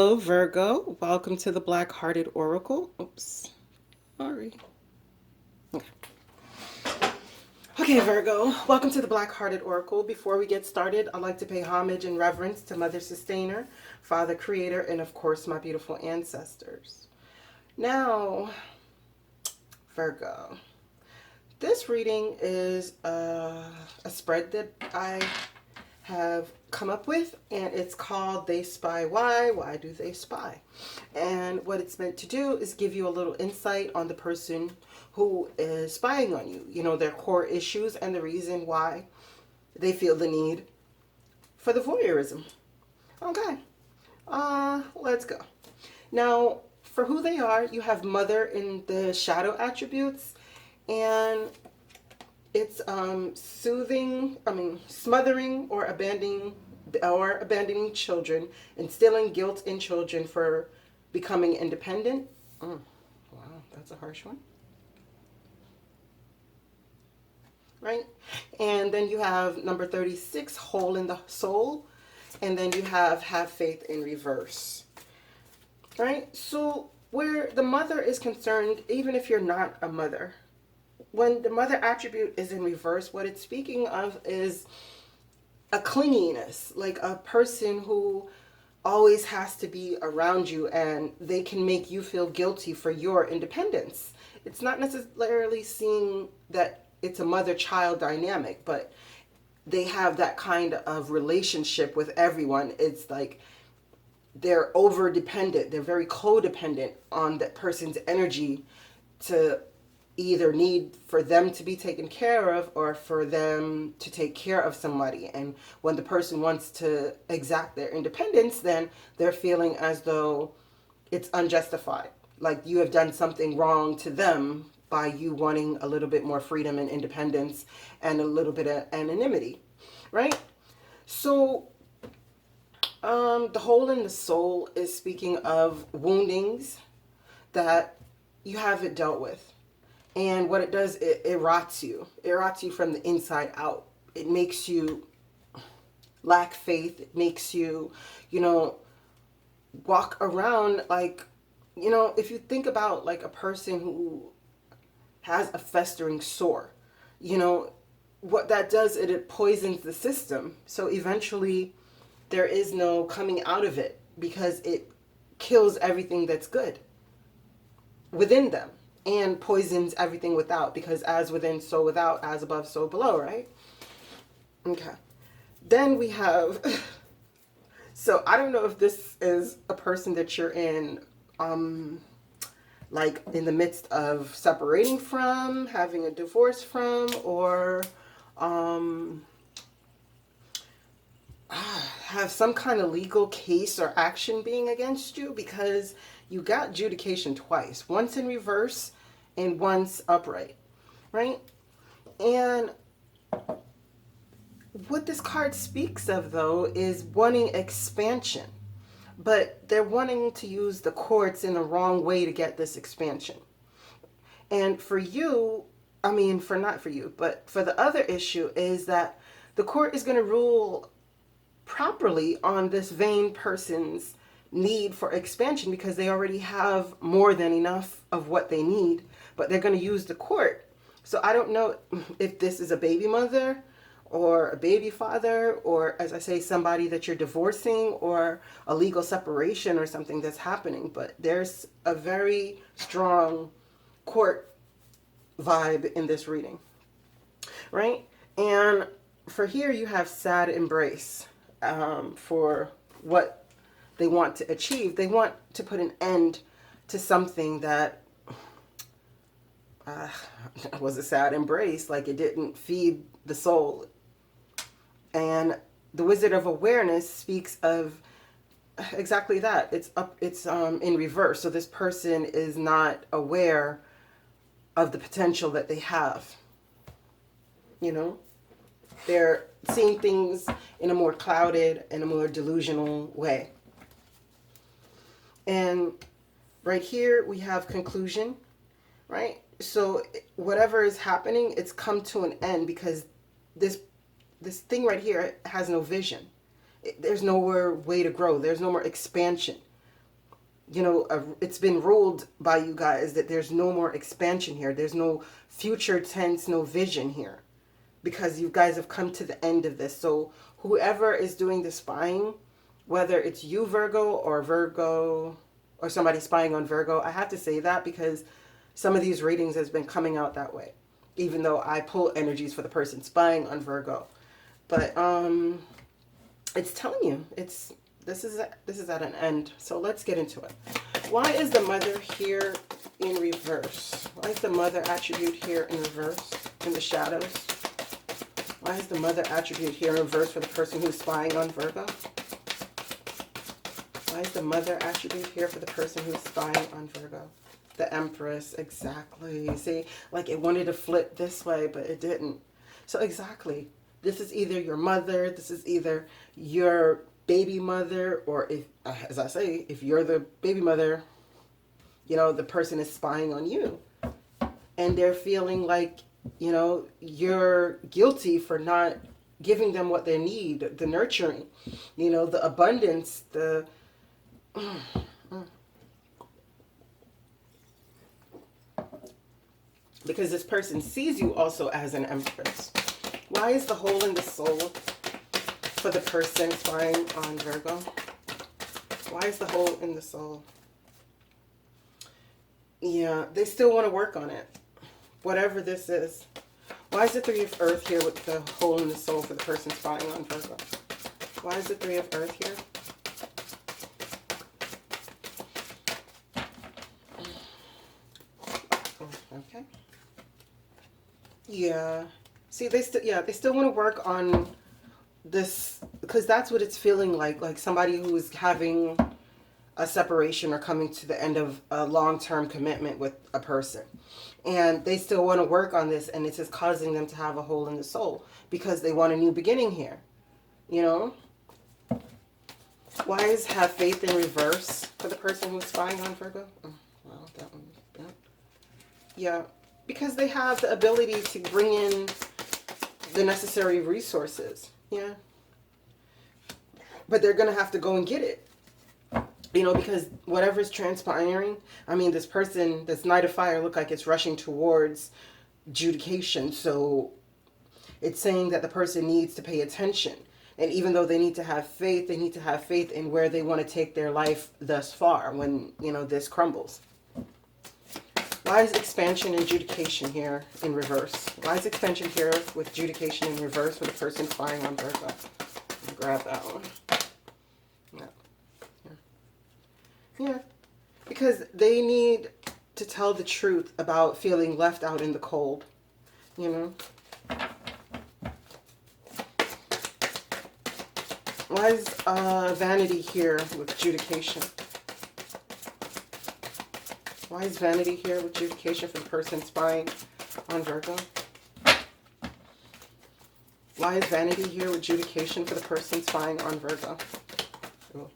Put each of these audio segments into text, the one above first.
Hello, Virgo. Welcome to the Black Hearted Oracle. Oops. Sorry. Okay. Okay, Virgo. Welcome to the Black Hearted Oracle. Before we get started, I'd like to pay homage and reverence to Mother Sustainer, Father Creator, and of course, my beautiful ancestors. Now, Virgo. This reading is a spread that I have come up with, and it's called They Spy Why Do They Spy? And what it's meant to do is give you a little insight on the person who is spying on you, you know, their core issues and the reason why they feel the need for the voyeurism. Okay, let's go. Now, for who they are, you have Mother in the shadow attributes, and it's smothering or abandoning children, instilling guilt in children for becoming independent. Wow, that's a harsh one. Right? And then you have number 36, hole in the soul. And then you have faith in reverse. Right? So where the mother is concerned, even if you're not a mother, when the mother attribute is in reverse, what it's speaking of is a clinginess, like a person who always has to be around you and they can make you feel guilty for your independence. It's not necessarily seeing that it's a mother-child dynamic, but they have that kind of relationship with everyone. It's like they're over-dependent. They're very codependent on that person's energy to either need for them to be taken care of or for them to take care of somebody. And when the person wants to exact their independence, then they're feeling as though it's unjustified. Like you have done something wrong to them by you wanting a little bit more freedom and independence and a little bit of anonymity, right? So the hole in the soul is speaking of woundings that you haven't dealt with. And what it does, it rots you. It rots you from the inside out. It makes you lack faith. It makes you, walk around like, if you think about like a person who has a festering sore, what that does, it poisons the system. So eventually there is no coming out of it because it kills everything that's good within them. And poisons everything without, because as within, so without, as above, so below, right? Okay. Then we have, so I don't know if this is a person that you're in, like in the midst of separating from, having a divorce from, or have some kind of legal case or action being against you, because you got adjudication twice, once in reverse and once upright, right? And what this card speaks of, though, is wanting expansion, but they're wanting to use the courts in the wrong way to get this expansion. And for you, not for you, but for the other issue is that the court is going to rule properly on this vain person's need for expansion because they already have more than enough of what they need, but they're going to use the court. So I don't know if this is a baby mother or a baby father, or as I say, somebody that you're divorcing, or a legal separation or something that's happening, but there's a very strong court vibe in this reading, right? And for here you have sad embrace for what they want to achieve. They want to put an end to something that was a sad embrace, like it didn't feed the soul. And the Wizard of Awareness speaks of exactly that. It's in reverse. So this person is not aware of the potential that they have. They're seeing things in a more clouded and a more delusional way. And right here we have conclusion, right? So whatever is happening, it's come to an end because this thing right here has no vision. There's nowhere way to grow. There's no more expansion. you know, it's been ruled by you guys that there's no more expansion here. There's no future tense, no vision here, because you guys have come to the end of this. So whoever is doing the spying, whether it's you, Virgo, or somebody spying on Virgo, I have to say that because some of these readings has been coming out that way, even though I pull energies for the person spying on Virgo. But it's telling you this is at an end. So let's get into it. Why is the Mother here in reverse? Why is the Mother attribute here in reverse in the shadows? Why is the Mother attribute here in reverse for the person who's spying on Virgo? Why is the Mother attribute here for the person who's spying on Virgo? The Empress, exactly. See, like it wanted to flip this way, but it didn't. So exactly. This is either your mother, this is either your baby mother, or if, as I say, if you're the baby mother, you know, the person is spying on you. And they're feeling like, you know, you're guilty for not giving them what they need, the nurturing, you know, the abundance, the... Because this person sees you also as an Empress. Why is the hole in the soul for the person spying on Virgo? Why is the hole in the soul? Yeah, they still want to work on it. Whatever this is. Why is the Three of Earth here with the hole in the soul for the person spying on Virgo? Why is the Three of Earth here? Okay. Yeah. See, they still want to work on this, because that's what it's feeling like somebody who is having a separation or coming to the end of a long-term commitment with a person. And they still want to work on this, and it's just causing them to have a hole in the soul because they want a new beginning here. You know? Why is have faith in reverse for the person who's spying on Virgo? Oh, well, that one. Yeah, because they have the ability to bring in the necessary resources. Yeah. But they're going to have to go and get it. You know, because whatever's transpiring, I mean, this person, this Knight of Fire, look like it's rushing towards adjudication. So it's saying that the person needs to pay attention. And even though they need to have faith, they need to have faith in where they want to take their life thus far when, you know, this crumbles. Why is expansion and adjudication here in reverse? Why is expansion here with adjudication in reverse with a person spying on Virgo? Grab that one. Yeah, because they need to tell the truth about feeling left out in the cold, you know. Why is vanity here with adjudication? Why is vanity here with adjudication for the person spying on Virgo? Why is vanity here with adjudication for the person spying on Virgo? Ooh.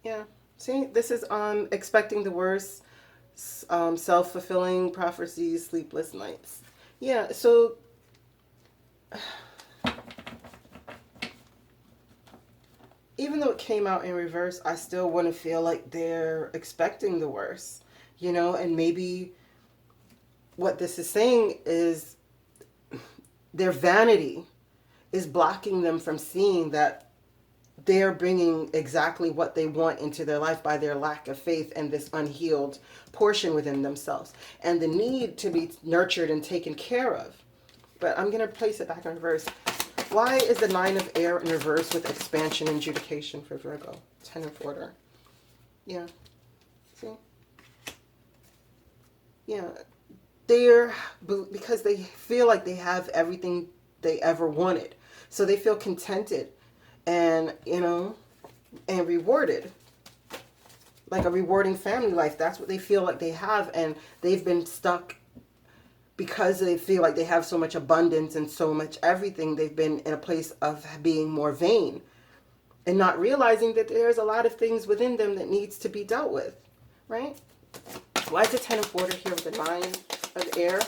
Yeah. See, this is expecting the worst, self-fulfilling prophecies, sleepless nights. Yeah, so even though it came out in reverse, I still want to feel like they're expecting the worst, you know, and maybe what this is saying is their vanity is blocking them from seeing that they're bringing exactly what they want into their life by their lack of faith and this unhealed portion within themselves and the need to be nurtured and taken care of. But I'm going to place it back in reverse. Why is the Nine of Air in reverse with expansion and adjudication for Virgo? Ten of Water. Yeah. See? Yeah. Because they feel like they have everything they ever wanted. So they feel contented. And, you know, and rewarded. Like a rewarding family life. That's what they feel like they have. And they've been stuck because they feel like they have so much abundance and so much everything. They've been in a place of being more vain. And not realizing that there's a lot of things within them that needs to be dealt with. Right? Why is the Ten of Water here with the Nine of Air?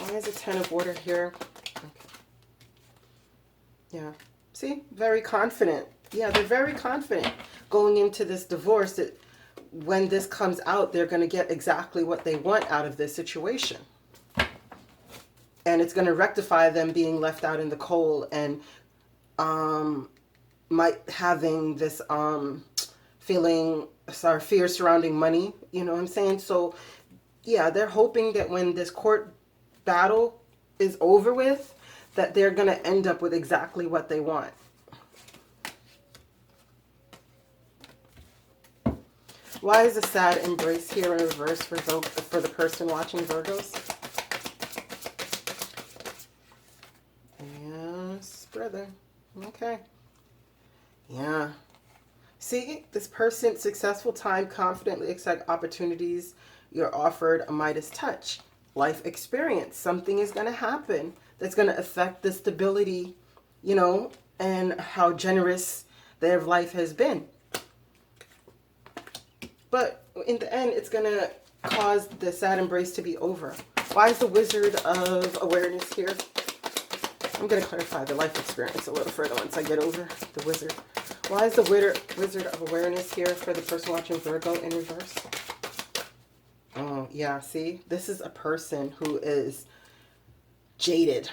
Why is the Ten of Water here? Yeah. See? Very confident. Yeah, they're very confident going into this divorce that when this comes out, they're going to get exactly what they want out of this situation. And it's going to rectify them being left out in the cold and might having this fear surrounding money. You know what I'm saying? So, yeah, they're hoping that when this court battle is over with, that they're going to end up with exactly what they want. Why is a sad embrace here in reverse for the person watching Virgos? Yes, brother. Okay. Yeah. See, this person, successful time, confidently accept opportunities you're offered a Midas touch. Life experience. Something is going to happen that's going to affect the stability, you know, and how generous their life has been. But in the end, it's going to cause the sad embrace to be over. Why is the Wizard of Awareness here? I'm going to clarify the life experience a little further once I get over the Wizard. Why is the Wizard of Awareness here for the person watching Virgo in reverse? Oh, yeah, see? This is a person who is jaded.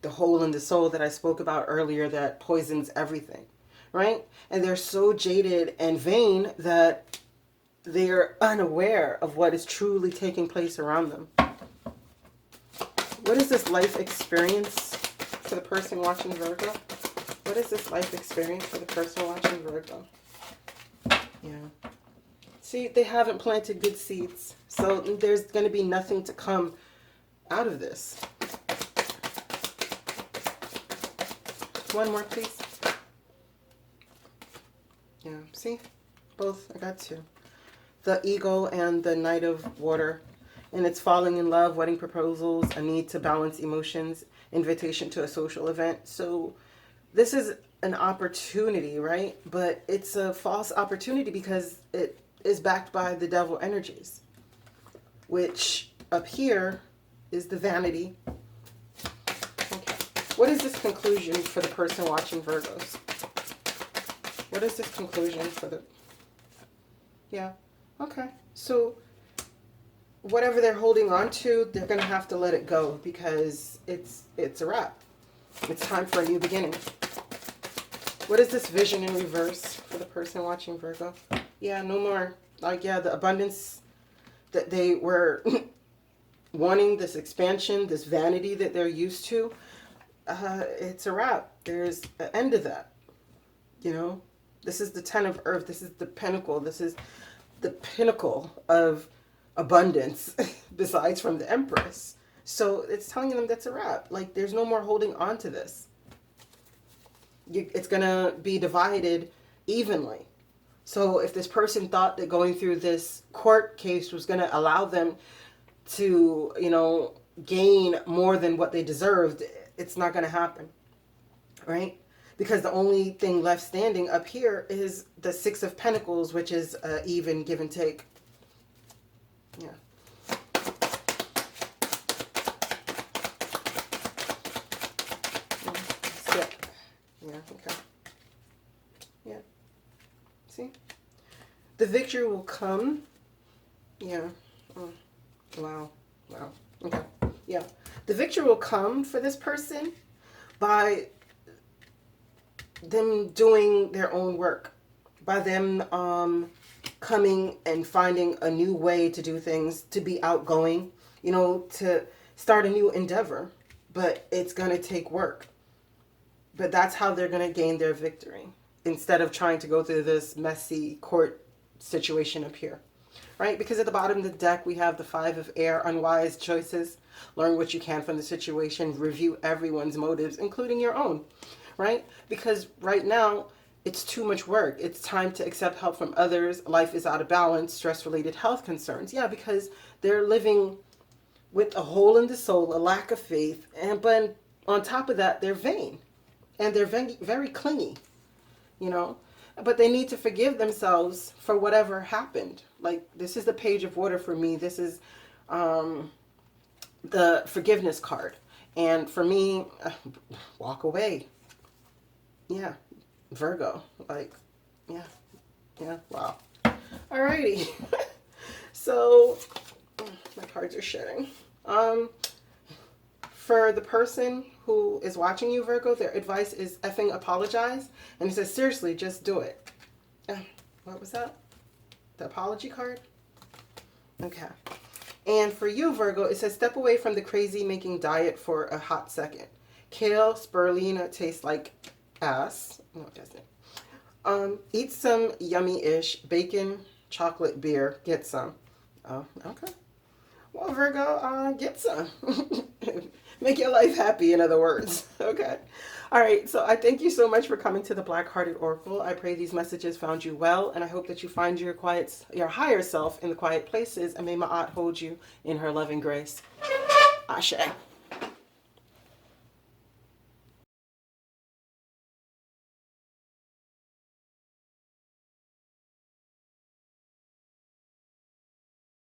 The hole in the soul that I spoke about earlier that poisons everything, right? And they're so jaded and vain that they're unaware of what is truly taking place around them. What is this life experience for the person watching Virgo? What is this life experience for the person watching Virgo? Yeah. See, they haven't planted good seeds. So there's going to be nothing to come out of this. One more, please. Yeah, see? Both. I got two. The ego and the Knight of Water. And it's falling in love, wedding proposals, a need to balance emotions, invitation to a social event. So this is an opportunity, right? But it's a false opportunity because it is backed by the devil energies, which up here is the vanity. Okay. What is this conclusion for the person watching Virgos? What is this conclusion for the... Yeah. Okay. So whatever they're holding on to, they're going to have to let it go because it's a wrap. It's time for a new beginning. What is this vision in reverse for the person watching Virgo? Yeah, no more. Like, yeah, the abundance that they were wanting, this expansion, this vanity that they're used to, it's a wrap. There's an end to that. You know, this is the Ten of Earth. This is the pinnacle. This is the pinnacle of abundance besides from the Empress. So it's telling them that's a wrap. Like, there's no more holding on to this. It's going to be divided evenly. So if this person thought that going through this court case was going to allow them to, you know, gain more than what they deserved, it's not going to happen, right? Because the only thing left standing up here is the Six of Pentacles, which is even give and take. Yeah. Yeah, okay. Yeah. See? The victory will come. Yeah. Oh. Wow. Wow. Okay. Yeah. The victory will come for this person by them doing their own work. By them coming and finding a new way to do things, to be outgoing, you know, to start a new endeavor. But it's going to take work. But that's how they're going to gain their victory, instead of trying to go through this messy court situation up here, right? Because at the bottom of the deck, we have the Five of Air, unwise choices. Learn what you can from the situation. Review everyone's motives, including your own, right? Because right now, it's too much work. It's time to accept help from others. Life is out of balance, stress-related health concerns. Yeah, because they're living with a hole in the soul, a lack of faith, but on top of that, they're vain. And they're very, very clingy, you know. But they need to forgive themselves for whatever happened. Like, this is the Page of Water for me. This is the forgiveness card. And for me, walk away. Yeah. Virgo. Like, yeah. Yeah, wow. Alrighty. So, my cards are shedding. For the person who is watching you, Virgo, their advice is effing apologize. And it says, seriously, just do it. What was that? The apology card? Okay. And for you, Virgo, it says, step away from the crazy making diet for a hot second. Kale, spirulina tastes like ass. No, it doesn't. Eat some yummy-ish bacon, chocolate, beer. Get some. Oh, okay. Well, Virgo, get some. Make your life happy, in other words. Okay. All right. So I thank you so much for coming to the Black Hearted Oracle. I pray these messages found you well, and I hope that you find your higher self in the quiet places, and may Ma'at hold you in her loving grace. Ashe.